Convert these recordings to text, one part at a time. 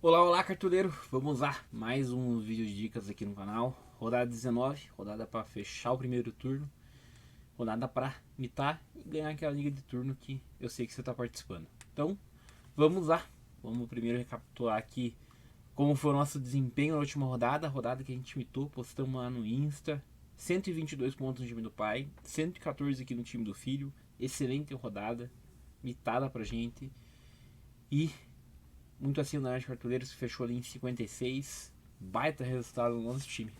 Olá, olá, cartuleiro! Vamos lá, mais um vídeo de dicas aqui no canal. Rodada 19, rodada para fechar o primeiro turno, rodada para mitar e ganhar aquela liga de turno que eu sei que você está participando. Então, vamos lá. Vamos primeiro recapitular aqui como foi o nosso desempenho na última rodada, a rodada que a gente mitou, postamos lá no Insta. 122 pontos no time do pai, 114 aqui no time do filho. Excelente rodada, mitada pra gente. E muito acima da média de cartuleiros, que fechou ali em 56. Baita resultado no nosso time.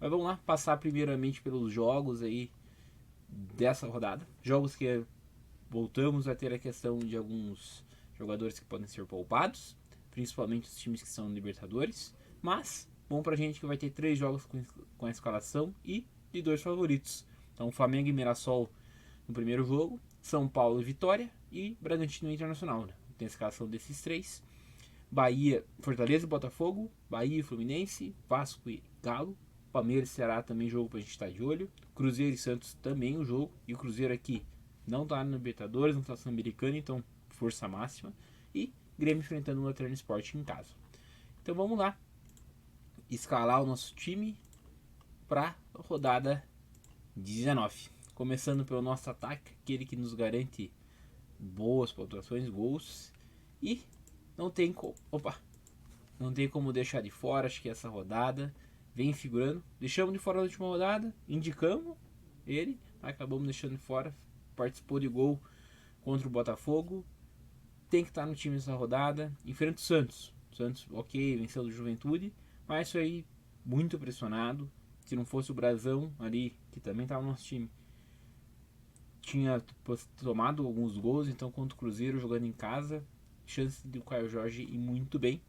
Mas vamos lá, passar primeiramente pelos jogos aí dessa rodada. Jogos que voltamos a ter a questão de alguns jogadores que podem ser poupados, principalmente os times que são Libertadores. Mas, bom pra gente que vai ter 3 jogos com a escalação e de 2 favoritos. Então, Flamengo e Mirassol no primeiro jogo, São Paulo e Vitória e Bragantino e Internacional. Né? Tem a escalação desses 3. Bahia, Fortaleza e Botafogo, Bahia e Fluminense, Vasco e Galo, Palmeiras e Ceará também jogo pra gente estar de olho, Cruzeiro e Santos também o jogo, e o Cruzeiro aqui não tá na Libertadores, não tá na Sul-Americana, então força máxima, e Grêmio enfrentando o Laterno Sport em casa. Então vamos lá, escalar o nosso time pra rodada 19. Começando pelo nosso ataque, aquele que nos garante boas pontuações, gols, e não tem como deixar de fora, acho que essa rodada vem figurando. Deixamos de fora na última rodada, indicamos ele, acabamos deixando de fora. Participou de gol contra o Botafogo, tem que estar no time nessa rodada. Enfrenta o Santos. Santos, ok, venceu do Juventude, mas isso aí muito pressionado. Se não fosse o Brasão ali, que também estava no nosso time, tinha tomado alguns gols. Então contra o Cruzeiro jogando em casa, chance de o Caio Jorge ir muito bem.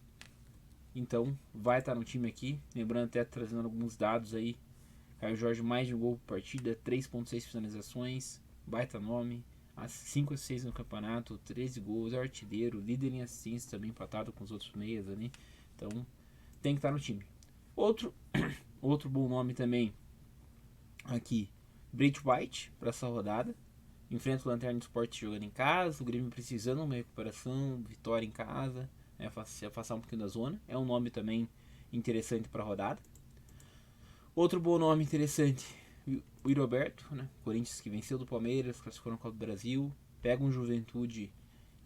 Então vai estar no time aqui. Lembrando, até trazendo alguns dados aí. Caio Jorge mais de um gol por partida, 3.6 finalizações, baita nome, 5 a 6 no campeonato, 13 gols, é artilheiro, líder em assistência também, empatado com os outros meias ali. Então tem que estar no time. Outro bom nome também aqui, Brait White, para essa rodada. Enfrenta o Lanterna Sport jogando em casa, o Grêmio precisando de uma recuperação, vitória em casa, se afastar um pouquinho da zona. É um nome também interessante para a rodada. Outro bom nome interessante, o Iroberto, né? Corinthians que venceu do Palmeiras, classificou na Copa do Brasil. Pega um Juventude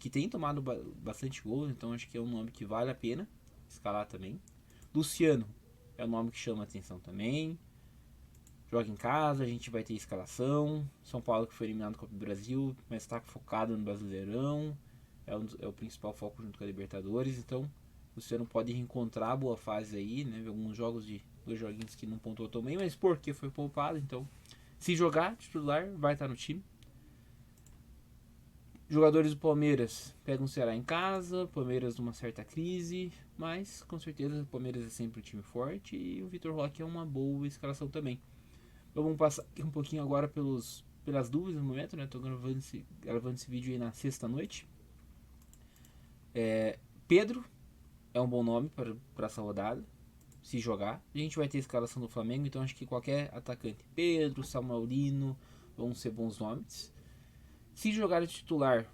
que tem tomado bastante gols, então acho que é um nome que vale a pena escalar também. Luciano é um nome que chama a atenção também. Joga em casa, a gente vai ter escalação. São Paulo que foi eliminado da Copa do Brasil, mas está focado no Brasileirão. É o principal foco junto com a Libertadores. Então, o Luciano pode reencontrar a boa fase aí, né? Alguns jogos de 2 joguinhos que não pontuou tão bem, mas porque foi poupado. Então, se jogar titular, vai estar no time. Jogadores do Palmeiras pegam o Ceará em casa, Palmeiras numa certa crise, mas com certeza o Palmeiras é sempre um time forte e o Vitor Roque é uma boa escalação também. Vamos passar aqui um pouquinho agora pelas dúvidas no momento, né? Tô gravando esse vídeo aí na sexta noite. Pedro é um bom nome para essa rodada, se jogar. A gente vai ter a escalação do Flamengo, então acho que qualquer atacante, Pedro, Samuelino, vão ser bons nomes. Se jogar de titular,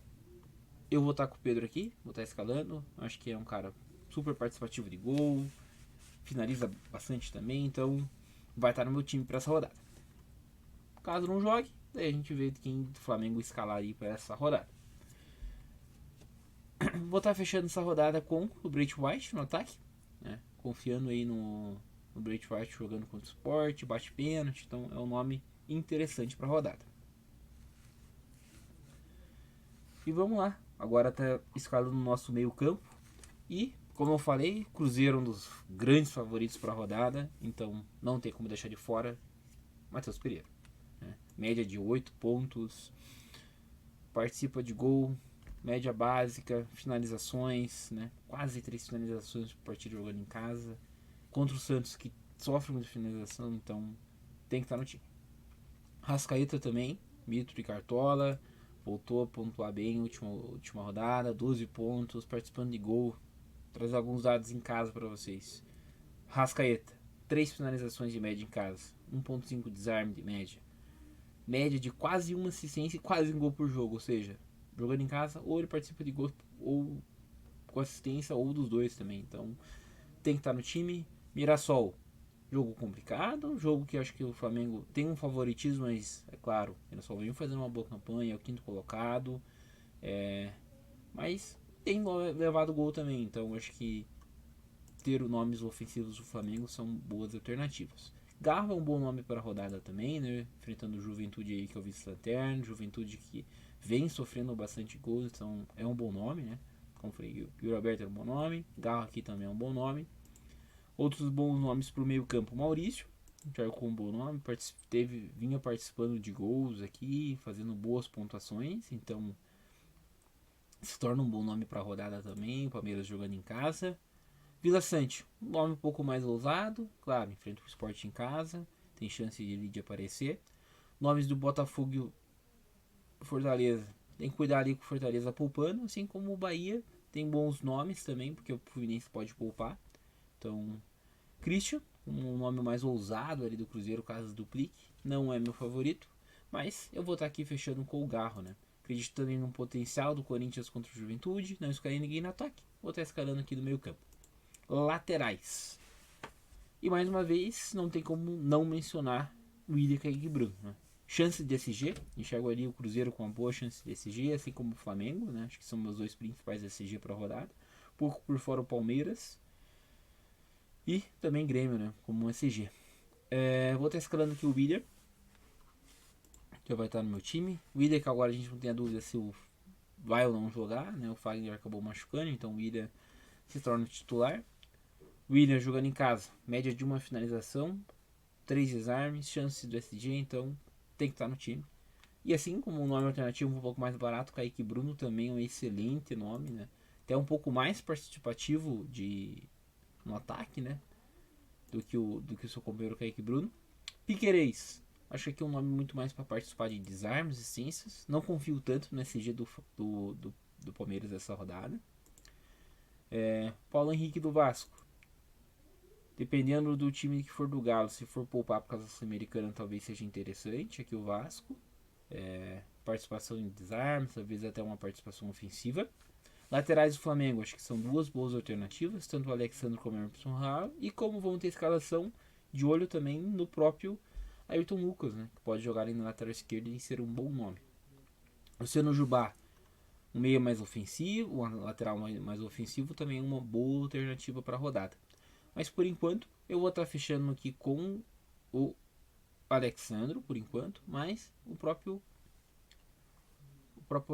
eu vou estar com o Pedro aqui, vou estar escalando. Acho que é um cara super participativo de gol, finaliza bastante também, então vai estar no meu time para essa rodada. Caso não jogue, daí a gente vê quem do Flamengo escalar aí para essa rodada. Vou estar fechando essa rodada com o Brait White no ataque, né? Confiando aí no Brait White jogando contra o Sport, bate pênalti, então é um nome interessante para a rodada. E vamos lá, agora está escalando o nosso meio campo e, como eu falei, Cruzeiro é um dos grandes favoritos para a rodada, então não tem como deixar de fora Matheus Pereira. Né? Média de 8 pontos, participa de gol, média básica, finalizações, né? Quase 3 finalizações por partida jogando em casa. Contra o Santos, que sofre muita finalização, então tem que estar no time. Rascaeta também, mito de Cartola, voltou a pontuar bem na última rodada, 12 pontos, participando de gol. Vou trazer alguns dados em casa para vocês. Rascaeta, 3 finalizações de média em casa, 1.5 desarme de média. Média de quase uma assistência e quase um gol por jogo, ou seja, jogando em casa, ou ele participa de gols ou com assistência ou dos dois também. Então tem que estar no time. Mirassol, jogo complicado, jogo que acho que o Flamengo tem um favoritismo, mas é claro, o Mirassol vem fazendo uma boa campanha, é o quinto colocado, mas tem levado gol também, então acho que ter os nomes ofensivos do Flamengo são boas alternativas. Garro é um bom nome para a rodada também, né? Enfrentando o Juventude aí, que é o vice-lanterna, Juventude que vem sofrendo bastante gols, então é um bom nome, né? Como falei, o Yuri Alberto é um bom nome, Garro aqui também é um bom nome. Outros bons nomes para o meio campo, Maurício, com um bom nome, vinha participando de gols aqui, fazendo boas pontuações, então se torna um bom nome para a rodada também, o Palmeiras jogando em casa. Vila Sante, um nome um pouco mais ousado, claro, enfrenta o Sport em casa, tem chance de aparecer. Nomes do Botafogo e Fortaleza, tem que cuidar ali com o Fortaleza poupando, assim como o Bahia tem bons nomes também, porque o Fluminense pode poupar. Então, Christian, um nome mais ousado ali do Cruzeiro, caso do Plique, não é meu favorito, mas eu vou estar aqui fechando com o Garro, né? Acreditando em um potencial do Corinthians contra o Juventude, não escalei ninguém no ataque, vou estar escalando aqui do meio campo. Laterais. E mais uma vez, não tem como não mencionar o Willian Kaique Bruno. Né? Chance de SG, enxergo ali o Cruzeiro com uma boa chance de SG, assim como o Flamengo, né? Acho que são meus dois principais SG para a rodada. Pouco por fora o Palmeiras. E também Grêmio, né? Como um SG. Vou estar escalando aqui o Willian, que vai estar no meu time. O Willian, que agora a gente não tem a dúvida se vai ou não jogar, né? O Fagner acabou machucando, então o Willian se torna titular. Willian jogando em casa, média de uma finalização, 3 desarmes, chances do SG, então tem que estar no time. E assim como um nome alternativo um pouco mais barato, Kaique Bruno também é um excelente nome, né? Até um pouco mais participativo no ataque, né? Do que o seu companheiro Kaique Bruno. Piquerez, acho que aqui é um nome muito mais para participar de desarmes e ciências. Não confio tanto no SG do Palmeiras dessa rodada. Paulo Henrique do Vasco. Dependendo do time que for do Galo, se for poupar por causa da Sul-Americana, talvez seja interessante. Aqui o Vasco. Participação em desarmes, talvez até uma participação ofensiva. Laterais do Flamengo, acho que são duas boas alternativas, tanto o Alexandre como o Emerson Raro. E como vão ter escalação, de olho também no próprio Ayrton Lucas, né, que pode jogar ali na lateral esquerda e ser um bom nome. Luciano Jubá, um meia mais ofensivo, um lateral mais ofensivo, também é uma boa alternativa para a rodada. Mas por enquanto, eu vou estar fechando aqui com o Alexandre, por enquanto, mas o próprio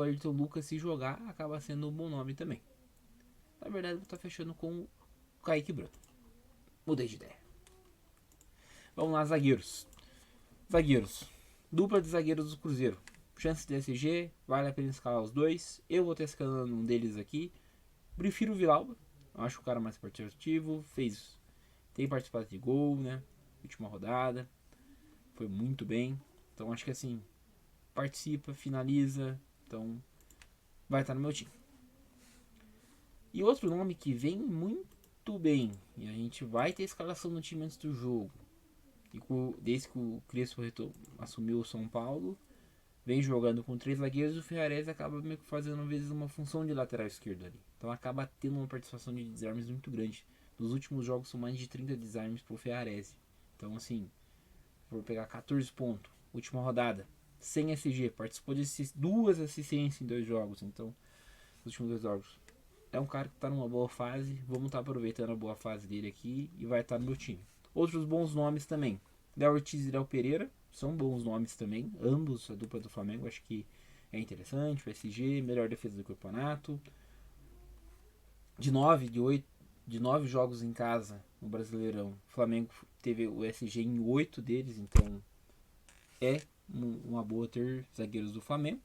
Ayrton Lucas, se jogar, acaba sendo um bom nome também. Na verdade, eu vou estar fechando com o Kaique Bruno. Mudei de ideia. Vamos lá, zagueiros. Dupla de zagueiros do Cruzeiro. Chance de SG, vale a pena escalar os dois. Eu vou estar escalando um deles aqui. Prefiro o Villalba. Acho o cara mais participativo. Tem participado de gol, né? Última rodada. Foi muito bem. Então acho que assim, participa, finaliza. Então vai estar no meu time. E outro nome que vem muito bem. E a gente vai ter escalação no time antes do jogo. E desde que o Crespo assumiu o São Paulo, vem jogando com 3 zagueiros, o Ferrarese acaba meio que fazendo às vezes uma função de lateral esquerdo ali. Então acaba tendo uma participação de desarmes muito grande. Nos últimos jogos são mais de 30 desarmes pro Ferrarese. Então assim, vou pegar 14 pontos. Última rodada, sem SG, participou de 2 assistências em 2 jogos. Então, nos últimos 2 jogos. É um cara que está numa boa fase. Vamos estar aproveitando a boa fase dele aqui e vai estar no meu time. Outros bons nomes também. Léo Ortiz e Léo Pereira são bons nomes também. Ambos a dupla do Flamengo. Acho que é interessante. O SG, melhor defesa do campeonato. De 9 jogos em casa no Brasileirão, o Flamengo teve o SG em 8 deles. Então é uma boa ter zagueiros do Flamengo.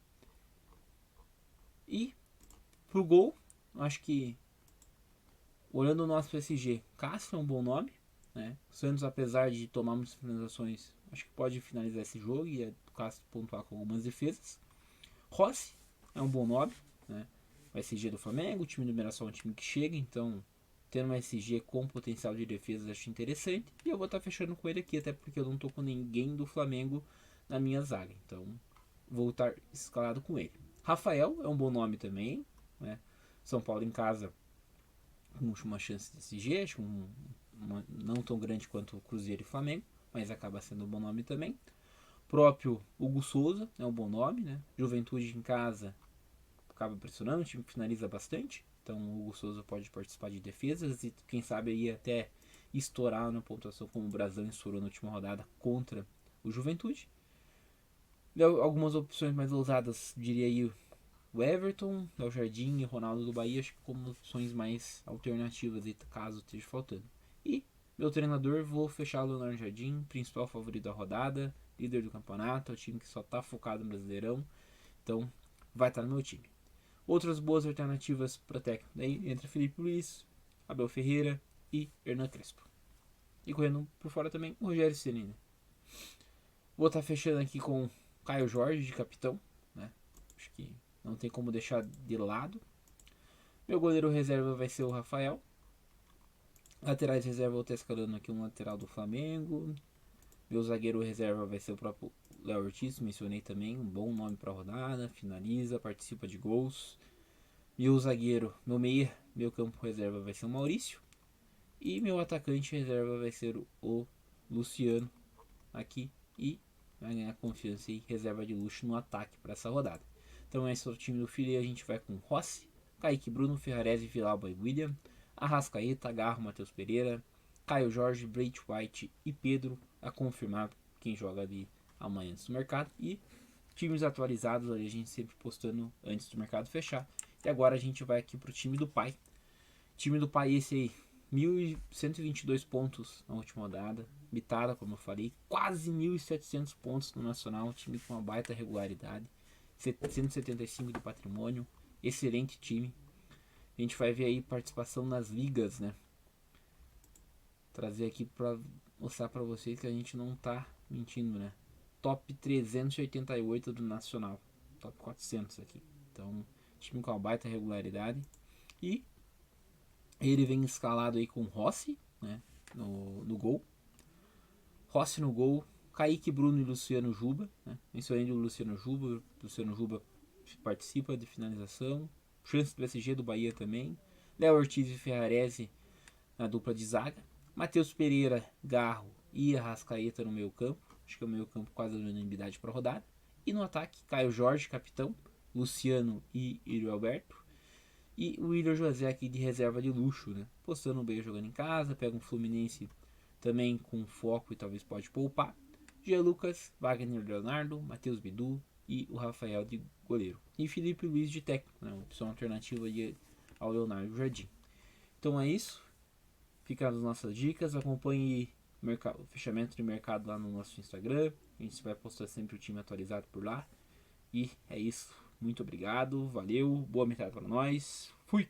E pro gol, acho que olhando o nosso SG, Cássio é um bom nome, né? O Santos, apesar de tomar muitas finalizações, acho que pode finalizar esse jogo e o Cássio pontuar com algumas defesas. Rossi é um bom nome, né? O SG do Flamengo, o time do Mirassol é um time que chega, então tendo um SG com potencial de defesa acho interessante. E eu vou estar fechando com ele aqui, até porque eu não estou com ninguém do Flamengo na minha zaga, então vou estar escalado com ele. Rafael é um bom nome também, né? São Paulo em casa com uma chance de SG, acho que não tão grande quanto o Cruzeiro e Flamengo, mas acaba sendo um bom nome também. Próprio Hugo Souza é um bom nome, né? Juventude em casa acaba pressionando, o time finaliza bastante, então o Hugo Souza pode participar de defesas e quem sabe aí até estourar na pontuação como o Brasão estourou na última rodada contra o Juventude. Algumas opções mais ousadas, diria aí o Everton, o Jardim e Ronaldo do Bahia, acho que como opções mais alternativas, caso esteja faltando. E meu treinador, vou fechar o Leonardo Jardim, principal favorito da rodada, líder do campeonato, é o time que só está focado no Brasileirão, então vai estar no meu time. Outras boas alternativas para técnico, daí entre Felipe Luiz, Abel Ferreira e Hernan Crespo. E correndo por fora também o Rogério Ceni. Vou estar fechando aqui com Caio Jorge de capitão, né? Acho que não tem como deixar de lado. Meu goleiro reserva vai ser o Rafael. Laterais reserva eu vou estar escalando aqui um lateral do Flamengo. Meu zagueiro reserva vai ser o próprio Léo Ortiz, mencionei também, um bom nome para a rodada, finaliza, participa de gols. Meu zagueiro, meu campo reserva vai ser o Maurício. E meu atacante reserva vai ser o Luciano aqui. E vai ganhar confiança e reserva de luxo no ataque para essa rodada. Então esse é o time do Filho. A gente vai com Rossi, Kaique, Bruno, Ferrarese, Villalba e William, Arrascaeta, Garro, Matheus Pereira, Caio Jorge, Braith White e Pedro, a confirmar quem joga ali amanhã antes do mercado. E times atualizados ali a gente sempre postando antes do mercado fechar. E agora a gente vai aqui pro time do pai. Time do pai esse aí, 1.122 pontos na última rodada. Mitada, como eu falei, quase 1.700 pontos no Nacional. Um time com uma baita regularidade. 175 de patrimônio. Excelente time. A gente vai ver aí participação nas ligas, né? Trazer aqui para mostrar para vocês que a gente não tá mentindo, né? Top 388 do Nacional. Top 400 aqui. Então, time com uma baita regularidade. E ele vem escalado aí com Rossi, né? No gol. Rossi no gol. Kaique, Bruno e Luciano Juba, né? Mencionei o Luciano Juba. Luciano Juba participa de finalização. Chance do SG do Bahia também. Léo Ortiz e Ferrarese na dupla de zaga. Matheus Pereira, Garro e Arrascaeta no meio campo. Acho que é o meio campo quase unanimidade para rodada. E no ataque, Caio Jorge, capitão. Luciano e Írio Alberto. E o William José aqui de reserva de luxo, né? Postando bem jogando em casa. Pega um Fluminense também com foco e talvez pode poupar. Gia Lucas, Wagner Leonardo, Matheus Bidu e o Rafael de goleiro. E Felipe Luiz de técnico, né? Uma opção alternativa ao Leonardo Jardim. Então é isso. Fica as nossas dicas. Acompanhe o fechamento de mercado lá no nosso Instagram. A gente vai postar sempre o time atualizado por lá. E é isso. Muito obrigado. Valeu. Boa mercado para nós. Fui!